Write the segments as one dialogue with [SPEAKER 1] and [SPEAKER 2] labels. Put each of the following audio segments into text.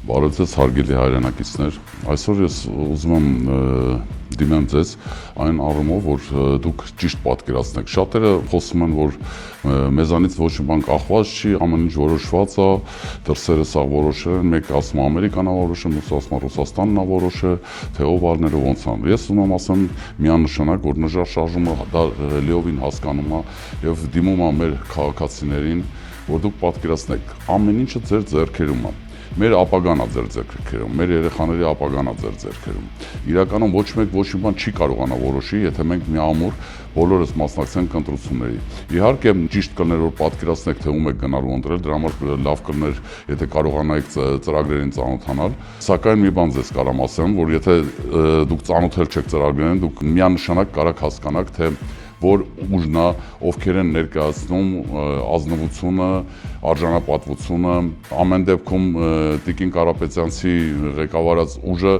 [SPEAKER 1] Բարև ձեզ հարգելի հայրենակիցներ, այսօր ես ուզում եմ դիմեմ ձեզ այն առումով, որ դուք ճիշտ պատկերացնեք։ Շատերը խոսում են, որ մեզանից ոչ մի բան կախված չի, ամեն ինչ որոշված է, դրսերը սա որոշել են, մեկը ասում է Ամերիկան է որոշել, մյուսը ասում է Ռուսաստանն է որոշել, թե ով ալները ոնց են։ Ես ուզում եմ ասեմ միանշանակ, որ նժար շարժումը դա լիովին հասկանում է եւ դիմում է մեր քաղաքացիներին, որ դուք պատկերացնեք, ամեն ինչը ձեր ձեռքերում է։ Մեր ապագան է ձեր ձեռքերում, մեր երեխաների ապագան է ձեր ձեռքերում։ Իրականում ոչ մեկ ոչ մի բան չի կարողանա որոշի, եթե մենք միամուր բոլորս մասնակցենք ընտրությունների։ Իհարկե ճիշտ կլներ, որ պատկերացնեք, թե ում եք գնալու ընտրել, դրա համար լավ կլներ, եթե կարողանայիք ծրագրերին ծանոթանալ։ Սակայն մի բան ձեզ կարամ ասեմ, որ եթե դուք ծանոթել չեք ծրագրերին, դուք միանշանակ կարաք հասկանաք, թե որ ուժն է, ովքեր են ներկայացնում ազնվությունը, արժանապատվությունը, ամեն դեպքում Տիկին Կարապետյանցի ղեկավարած ուժը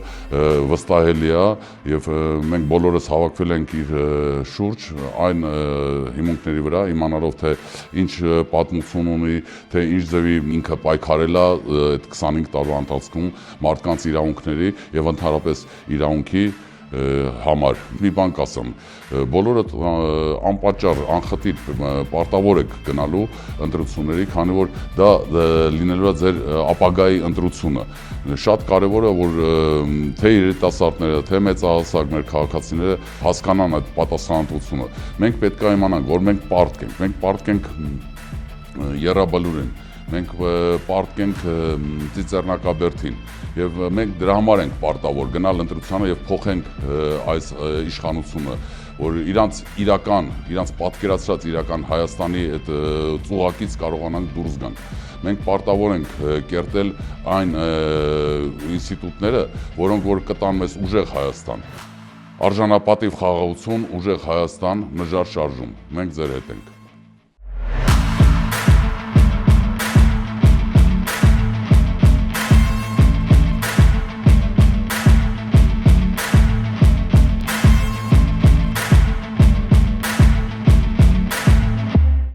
[SPEAKER 1] վստահելի է եւ մենք բոլորս հավաքվել ենք իր շուրջ այն հիմունքների վրա, իմանալով թե ինչ պատմություն ունի, թե ինչ ձևի ինքը պայքարել է այդ 25 տարվա ընթացքում մարդկանց իրավունքների եւ ընդհանրապես իրավունքի համար։ Մի բան կասեմ, բոլորը անպատճառ, անխտիր պարտավոր եք գնալու ընտրությունների, քանի որ դա լինելու է ձեր ապագայի ընտրությունը։ Շատ կարևոր է, որ թե երիտասարդները, թե մեծահասակ մեր քաղաքացիները հասկանան այդ պատասխանատվությունը։ Մենք պետք է իմանանք, որ մենք պարտք ենք Եռաբլուրին, մենք պարտք ենք Ծիծեռնակաբերդին եւ մենք դրա համար ենք պարտավոր գնալ ընտրությանը եւ փոխենք այս իշխանությունը, որ իրանց պատկերացրած իրական Հայաստանի այդ ծուղակից կարողանանք դուրս գանք։ Մենք պարտավոր ենք կերտել այն ինստիտուտները, որոնք որ կտան մեզ ուժեղ Հայաստան։ Արժանապատիվ խաղաղություն, ուժեղ Հայաստան, նժար շարժում։ Մենք ձեր հետ ենք։